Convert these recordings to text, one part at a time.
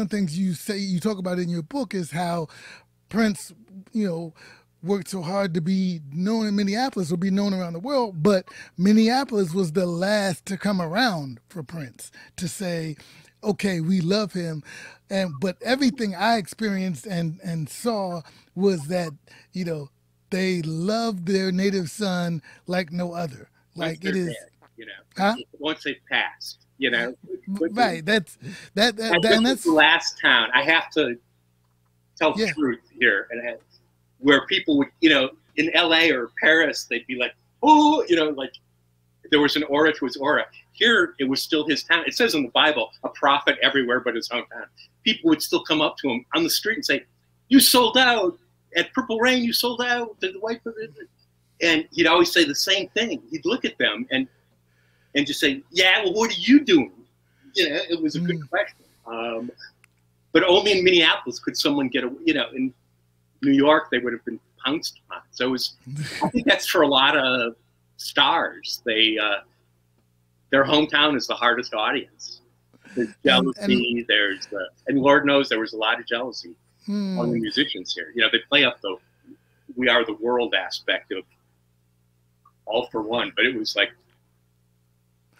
of the things you talk about in your book is how Prince, worked so hard to be known in Minneapolis or be known around the world, but Minneapolis was the last to come around for Prince to say, okay, we love him. But everything I experienced and saw was that, they loved their native son like no other. once Like it they're is, dead, you know, huh? once they've passed, you know. Right. This And was the that's, last town. I have to tell the yeah. truth here, and where people would, in L.A. or Paris, they'd be like, oh, like there was an aura to his aura. Here, it was still his town. It says in the Bible, a prophet everywhere but his hometown. People would still come up to him on the street and say, "You sold out at Purple Rain. You sold out to the White." And he'd always say the same thing. He'd look at them and just say, "Yeah, well, what are you doing?" It was a good question. But only in Minneapolis could someone get a, in New York, they would have been pounced on. So I think that's for a lot of stars. Their hometown is the hardest audience. There's jealousy, and Lord knows there was a lot of jealousy among the musicians here. They play up the "we are the world" aspect of All for One, but it was like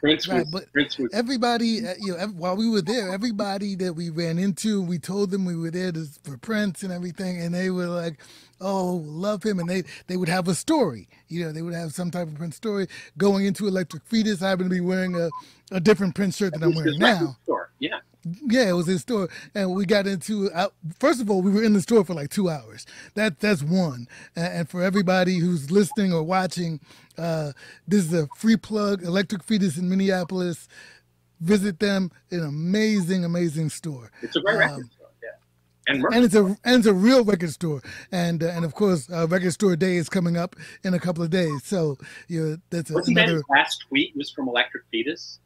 Prince was everybody, while we were there, everybody that we ran into, we told them we were there for Prince and everything, and they were like, "Oh, love him," and they would have a story. They would have some type of Prince story. Going into Electric Fetus, I happen to be wearing a different Prince shirt than I'm wearing now. Store. Yeah. Yeah, it was his store, and we got into. First of all, we were in the store for like 2 hours. That's one. And for everybody who's listening or watching, this is a free plug. Electric Fetus in Minneapolis. Visit them. An amazing, amazing store. It's a great record store. Yeah, and it's a real record store. And of course, Record Store Day is coming up in a couple of days. So that's Wasn't another. that his last tweet was from Electric Fetus?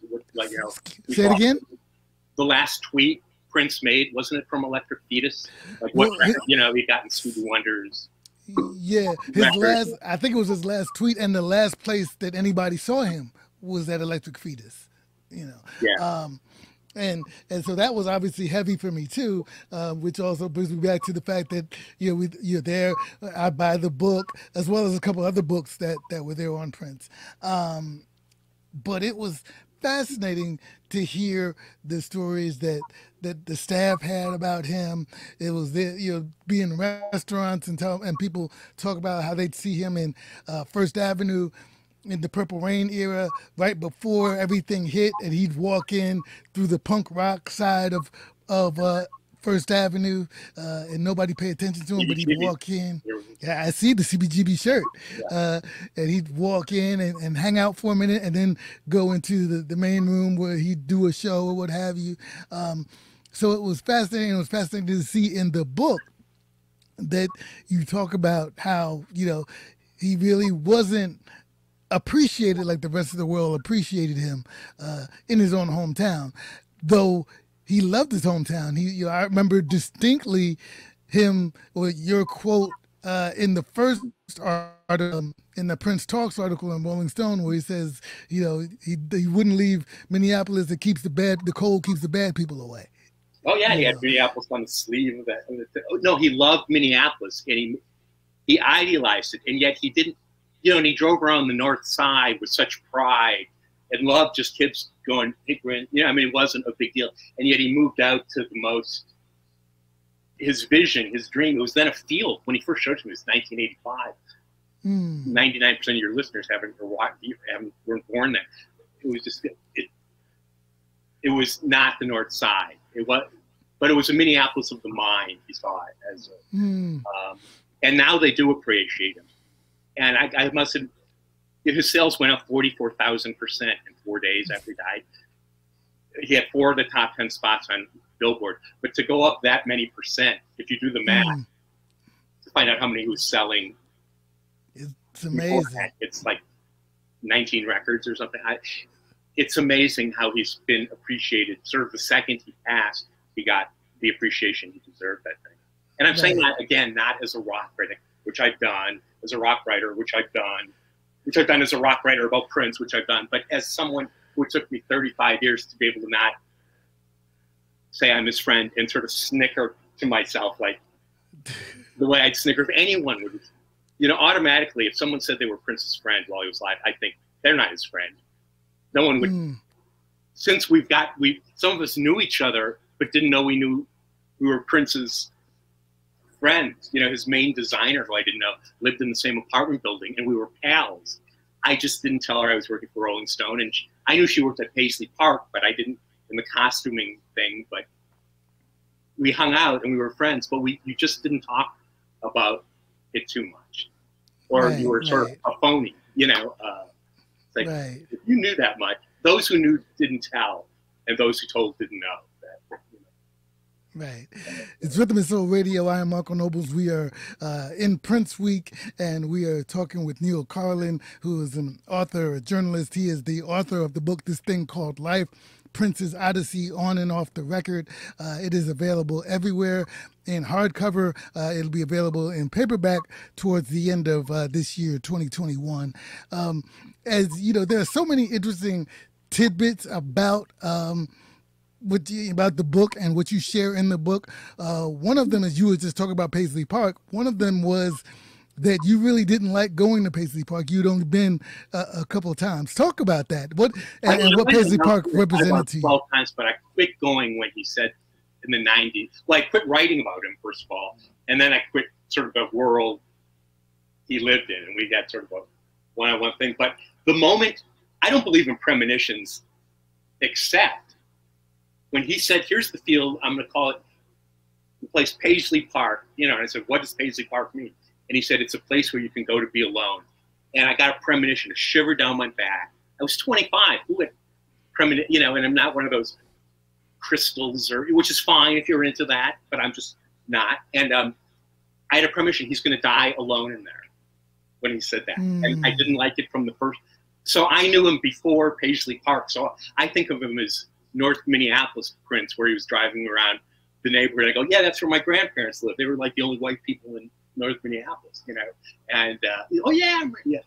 Say it again. The last tweet Prince made, wasn't it from Electric Fetus? Like what record? He'd gotten Stevie Wonder's. Yeah, I think it was his last tweet, and the last place that anybody saw him was at Electric Fetus. Yeah. And so that was obviously heavy for me too, which also brings me back to the fact that you're there. I buy the book as well as a couple other books that were there on Prince, but it was fascinating to hear the stories that the staff had about him. It was there, be in restaurants and people talk about how they'd see him in First Avenue in the Purple Rain era, right before everything hit, and he'd walk in through the punk rock side of First Avenue, and nobody paid attention to him, but he'd walk in. Yeah, I see the CBGB shirt. And he'd walk in and hang out for a minute and then go into the main room where he'd do a show or what have you. So it was fascinating. It was fascinating to see in the book that you talk about how, he really wasn't appreciated like the rest of the world appreciated him in his own hometown, though he loved his hometown. I remember distinctly him or your quote in the first article, in the Prince Talks article in Rolling Stone, where he says, he wouldn't leave Minneapolis. The cold keeps the bad people away. Oh yeah, he had Minneapolis on the sleeve of that. No, he loved Minneapolis, and he idealized it, and yet he didn't. And he drove around the North Side with such pride and loved just kids going, it wasn't a big deal. And yet he moved out to his vision, his dream. It was then a field. When he first showed it to me, it was 1985. 99% of your listeners weren't born then. It was just, it was not the North Side. But it was a Minneapolis of the mind, he saw it as and now they do appreciate him. And I must have, his sales went up 44,000% in 4 days after he died. He had 4 of the top 10 spots on Billboard. But to go up that many percent, if you do the math, to find out how many he was selling, it's amazing. It's like 19 records or something. It's amazing how he's been appreciated. Sort of the second he passed, he got the appreciation he deserved, I think. And I'm saying that, again, not as a rock critic, which I've done, as a rock writer, which I've done as a rock writer about Prince, which I've done, but as someone who it took me 35 years to be able to not say I'm his friend and sort of snicker to myself, like the way I'd snicker if anyone would, you know, automatically, if someone said they were Prince's friend while he was alive, I think they're not his friend. No one would, since some of us knew each other, but didn't know we were Prince's friends. You know, his main designer, who I didn't know, lived in the same apartment building, and we were pals. I just didn't tell her I was working for Rolling Stone, and I knew she worked at Paisley Park, but I didn't in the costuming thing. But we hung out and we were friends, but you just didn't talk about it too much, or you were sort of a phony, you know. It's like, if you knew that much, those who knew didn't tell, and those who told didn't know. Right. It's Rhythm and Soul Radio. I am Marco Nobles. We are in Prince Week, and we are talking with Neal Karlen, who is an author, a journalist. He is the author of the book, This Thing Called Life, Prince's Odyssey, On and Off the Record. It is available everywhere in hardcover. It'll be available in paperback towards the end of this year, 2021. As you know, there are so many interesting tidbits about about the book and what you share in the book. One of them is you were just talking about Paisley Park. One of them was that you really didn't like going to Paisley Park. You'd only been a couple of times. Talk about that. What Paisley Park represented to you? 12 times, but I quit going when he said in the 90s. Well, I quit writing about him, first of all, and then I quit sort of the world he lived in, and we got sort of a one-on-one thing. But the moment, I don't believe in premonitions, except when he said, here's the field, I'm going to call it the place Paisley Park, you know, and I said, what does Paisley Park mean? And he said, it's a place where you can go to be alone. And I got a premonition, a shiver down my back. I was 25. Who had premonition, you know, and I'm not one of those crystals, which is fine if you're into that, but I'm just not. And I had a premonition, he's going to die alone in there when he said that. And I didn't like it from the first. So I knew him before Paisley Park. So I think of him as North Minneapolis Prince, where he was driving around the neighborhood. I go, yeah, that's where my grandparents lived. They were like the only white people in North Minneapolis, you know. And oh yeah, yeah.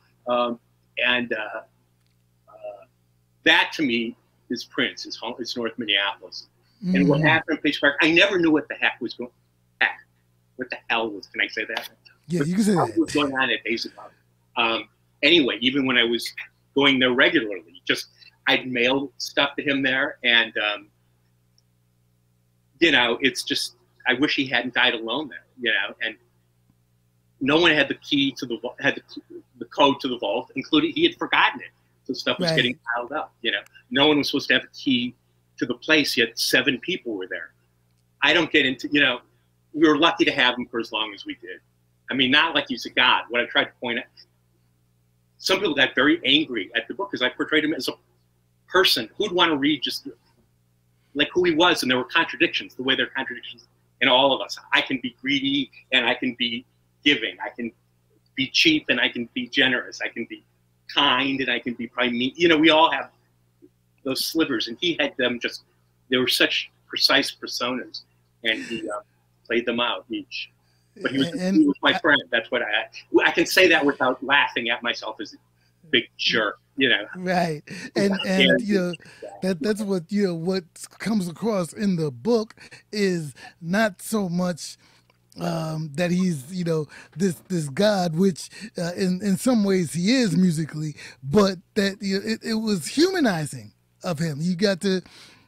That to me is Prince. His home, it's North Minneapolis. And what happened in Paisley Park, I never knew what the heck was going. What the hell was? Can I say that? Yeah, you can say that. What was going on at Paisley Park? Anyway, even when I was going there regularly, just I'd mail stuff to him there, and you know, it's just I wish he hadn't died alone there, you know. And no one had the key to the code to the vault, including he had forgotten it, so stuff was getting piled up. You know, no one was supposed to have a key to the place, yet 7 people were there. I don't get into, you know, we were lucky to have him for as long as we did. I mean, not like he's a god. What I tried to point out, some people got very angry at the book because I portrayed him as a person who'd want to read just like who he was, and there were contradictions, the way there are contradictions in all of us. I can be greedy and I can be giving. I can be cheap and I can be generous. I can be kind and I can be probably mean. You know, we all have those slivers, and he had them just, they were such precise personas, and he played them out each. But he was my friend. That's what I can say that without laughing at myself as a big jerk, you know. Right. And you know, that's what, you know, what comes across in the book is not so much that he's, you know, this god, which in some ways he is musically, but that, you know, it was humanizing of him. You got to,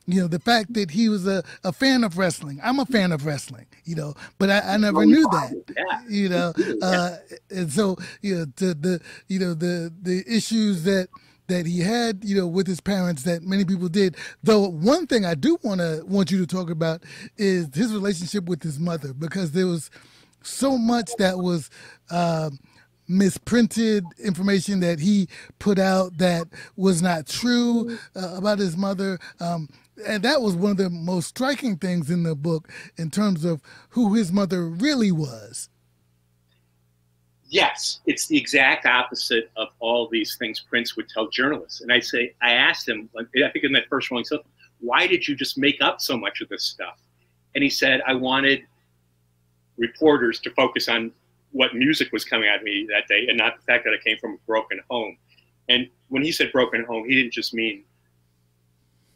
you know, the fact that he was a fan of wrestling. I'm a fan of wrestling, you know, but I never knew that, you know. And so, you know, the issues that he had, you know, with his parents that many people did. Though one thing I do want you to talk about is his relationship with his mother, because there was so much that was misprinted information that he put out that was not true about his mother. And that was one of the most striking things in the book in terms of who his mother really was. Yes, it's the exact opposite of all these things Prince would tell journalists. And I asked him, I think in that first one, he said, why did you just make up so much of this stuff? And he said, I wanted reporters to focus on what music was coming at me that day and not the fact that I came from a broken home. And when he said broken home, he didn't just mean,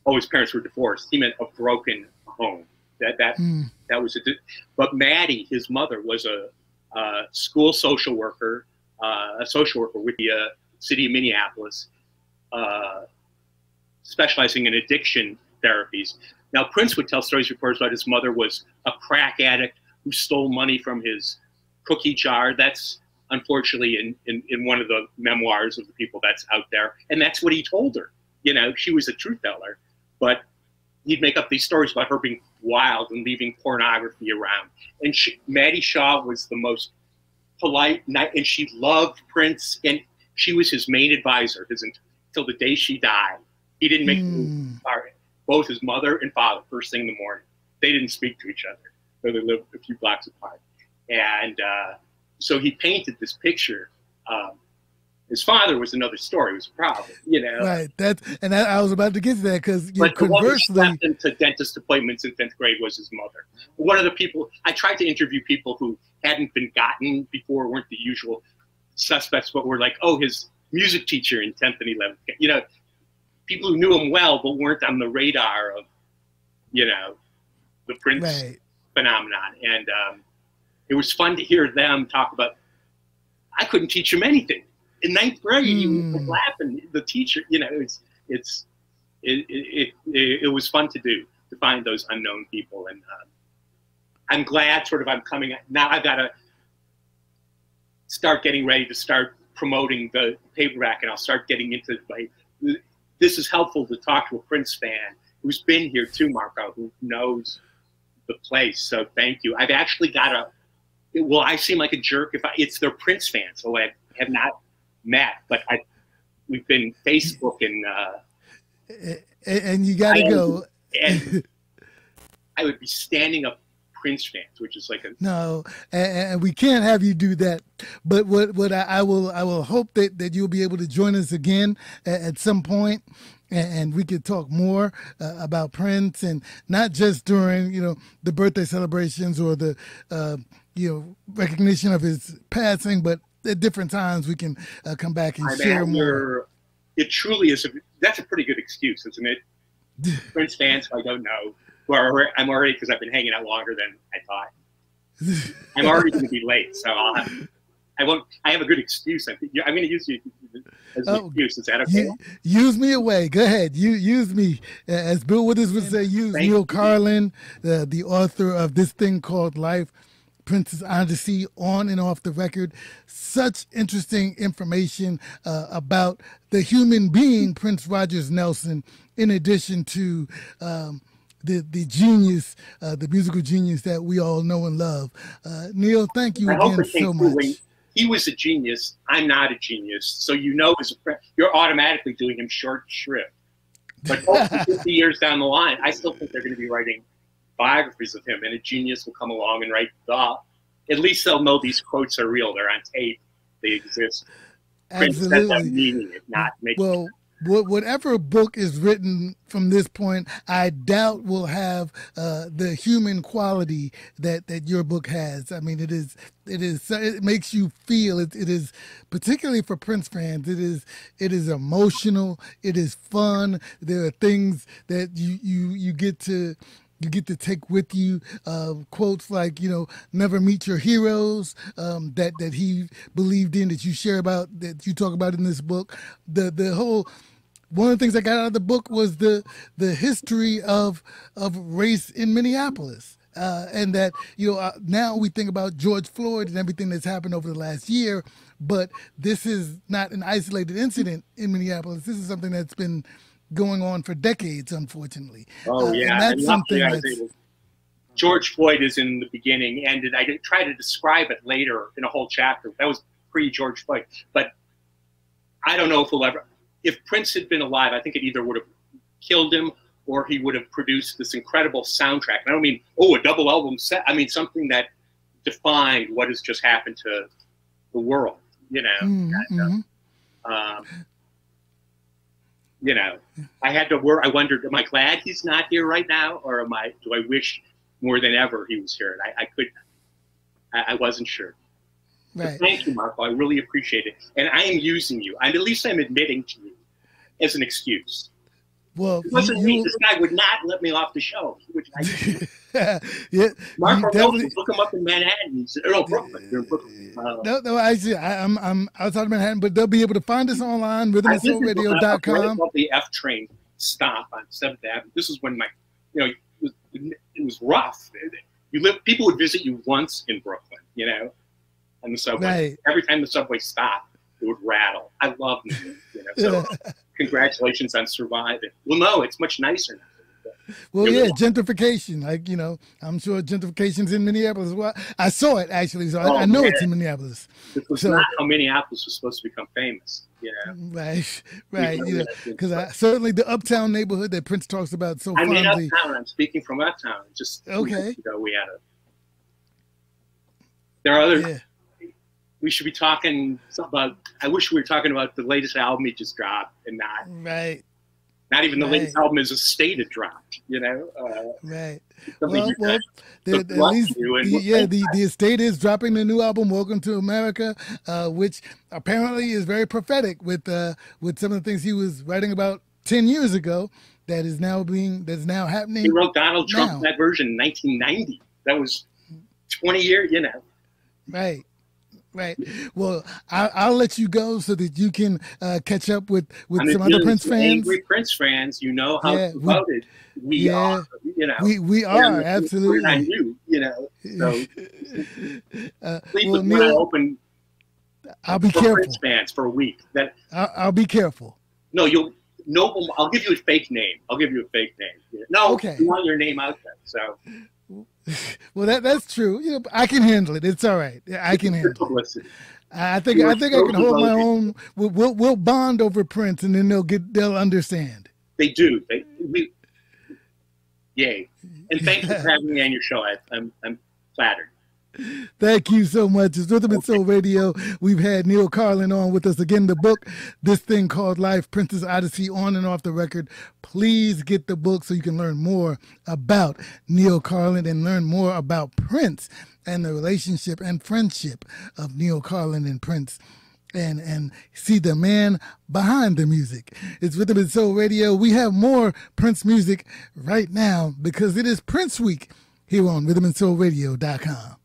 oh, his parents were divorced. He meant a broken home. That was a. But Maddie, his mother, was a school social worker, a social worker with the city of Minneapolis, specializing in addiction therapies. Now, Prince would tell stories, reports about his mother was a crack addict who stole money from his cookie jar. That's unfortunately in one of the memoirs of the people that's out there. And that's what he told her. You know, she was a truth teller, but he'd make up these stories about her being wild and leaving pornography around. And Maddie Shaw was the most polite, and she loved Prince, and she was his main advisor until the day she died. He didn't make both his mother and father first thing in the morning. They didn't speak to each other, though they lived a few blocks apart. And so he painted this picture. His father was another story. It was a problem, you know. Right. I was about to get to that because conversely, the one who sent him to dentist appointments in 10th grade was his mother. One of the people I tried to interview people who hadn't been gotten before, weren't the usual suspects, but were like, oh, his music teacher in 10th and 11th. You know, people who knew him well but weren't on the radar of, you know, the Prince phenomenon. And it was fun to hear them talk about. I couldn't teach him anything. In 9th grade, he was laughing. The teacher, you know, it was fun to do, to find those unknown people. And I'm glad I'm coming now. I've got to start getting ready to start promoting the paperback, and I'll start getting into this is helpful to talk to a Prince fan who's been here too, Marco, who knows the place. So thank you. I've actually got I seem like a jerk if it's their Prince fans, so I have not met, but we've been Facebooking. And you got to go. And I would be standing up Prince fans, which is like no, and we can't have you do that. But what I will hope that you'll be able to join us again at some point, and we could talk more about Prince, and not just during the birthday celebrations or the recognition of his passing, but at different times we can come back and share more. It truly is. That's a pretty good excuse, isn't it? Prince fans, I don't know. I'm already, because I've been hanging out longer than I thought. I'm already going to be late, so I have a good excuse. I'm going to use you as an excuse. Is that okay? Use me away. Go ahead. Use me. As Bill Withers would say, use Neal Karlen, the author of This Thing Called Life, Prince's Odyssey, on and off the record. Such interesting information about the human being, Prince Rogers Nelson, in addition to the genius, the musical genius that we all know and love. Neal, thank you again so much. He was a genius. I'm not a genius. So as a friend, you're automatically doing him short shrift. But 50 years down the line, I still think they're going to be writing biographies of him, and a genius will come along and write at least they'll know these quotes are real. They're on tape. They exist. Absolutely. Meaning it, not making it. Whatever book is written from this point, I doubt will have the human quality that your book has. I mean, it makes you feel it is, particularly for Prince fans. It is emotional. It is fun. There are things that you get to take with you, quotes like, never meet your heroes, that he believed in, that you share about, that you talk about in this book. The whole, one of the things I got out of the book was the history of race in Minneapolis. And that, now we think about George Floyd and everything that's happened over the last year, but this is not an isolated incident in Minneapolis. This is something that's been going on for decades, unfortunately. Oh, yeah. And that's something George Floyd is in the beginning, and I did try to describe it later in a whole chapter. That was pre-George Floyd. But I don't know if Prince had been alive, I think it either would have killed him or he would have produced this incredible soundtrack. And I don't mean, a double album set. I mean, something that defined what has just happened to the world, And, I had to work. I wondered, am I glad he's not here right now, or do I wish more than ever he was here? And I wasn't sure. Right. But thank you, Marco. I really appreciate it. And I am using you. At least I'm admitting to you as an excuse. Well, It wasn't me. This guy would not let me off the show. Which yeah, Mark Arnoldi, look him up in Manhattan. He said, "Oh, Brooklyn, you're in Brooklyn." No, actually, I'm outside of Manhattan, but they'll be able to find us online, rhythmandsoulradio.com. The F train stop on 7th Avenue. This is when it was rough. People would visit you once in Brooklyn, on the subway. Right. Every time the subway stopped, it would rattle. I love New York, So congratulations on surviving. Well, no, it's much nicer now. Well, gentrification. I'm sure gentrification's in Minneapolis. Well, I saw it actually, so I know it's in Minneapolis. This was not how Minneapolis was supposed to become famous. Right. Because certainly the uptown neighborhood that Prince talks about so fondly. I mean, uptown. I'm speaking from uptown. Just okay. We had there are other. Yeah. We should be talking about. I wish we were talking about the latest album he just dropped, and not right. Not even the latest album is a state it dropped, Right. Well, at least, the estate is dropping the new album, Welcome to America, which apparently is very prophetic with some of the things he was writing about 10 years ago that's now happening. He wrote Donald Trump that version in 1990. That was 20 years, Right. Right. Well, I'll let you go so that you can catch up with some other Prince fans. Angry Prince fans, how devoted we are. We are absolutely. I knew, So please well, Neal, open. I'll be careful. Prince fans for a week. I'll be careful. No, I'll give you a fake name. No, okay. You want your name out there, so. Well, that's true. I can handle it. It's all right. I can handle it. I think I can hold my own. We'll bond over Prince, and then they'll understand. They do. Yay! And thanks for having me on your show. I'm flattered. Thank you so much. It's Rhythm and Soul Radio. We've had Neal Karlen on with us again. The book, This Thing Called Life, Prince's Odyssey, on and off the record. Please get the book so you can learn more about Neal Karlen and learn more about Prince and the relationship and friendship of Neal Karlen and Prince. And see the man behind the music. It's Rhythm and Soul Radio. We have more Prince music right now because it is Prince Week here on rhythmandsoulradio.com.